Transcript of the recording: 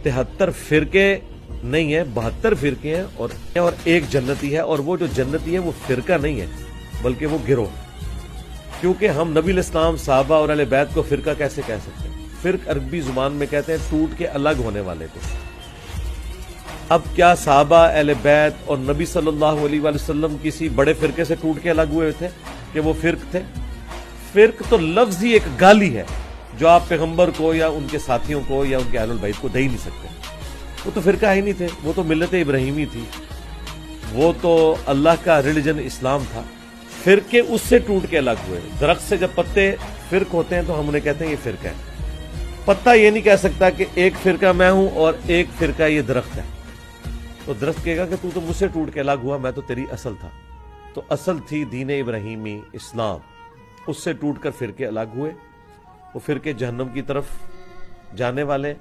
73 فرقے نہیں ہیں، 72 فرقے ہیں اور ایک جنتی ہے، اور وہ جو جنتی ہے وہ فرقہ نہیں ہے بلکہ وہ گروہ، کیونکہ ہم نبی الاسلام صحابہ اور اہل بیت کو فرقہ کیسے کہہ سکتے ہیں؟ فرق عربی زبان میں کہتے ہیں ٹوٹ کے الگ ہونے والے کو۔ اب کیا صحابہ، اہل بیت اور نبی صلی اللہ علیہ وآلہ وسلم کسی بڑے فرقے سے ٹوٹ کے الگ ہوئے تھے کہ وہ فرق تھے؟ فرق تو لفظ ہی ایک گالی ہے جو آپ پیغمبر کو یا ان کے ساتھیوں کو یا ان کے اہل البیت کو دے ہی نہیں سکتے۔ وہ تو فرقہ ہی نہیں تھے، وہ تو ملت ابراہیمی تھی، وہ تو اللہ کا ریلیجن اسلام تھا۔ فرقے اس سے ٹوٹ کے الگ ہوئے۔ درخت سے جب پتے فرق ہوتے ہیں تو ہم انہیں کہتے ہیں یہ فرقہ ہے۔ پتا یہ نہیں کہہ سکتا کہ ایک فرقہ میں ہوں اور ایک فرقہ یہ درخت ہے، تو درخت کہے گا کہ تو مجھ سے ٹوٹ کے الگ ہوا، میں تو تیری اصل تھا۔ تو اصل تھی دین ابراہیمی اسلام، اس سے ٹوٹ کر فرقے الگ ہوئے، وہ فرقے جہنم کی طرف جانے والے۔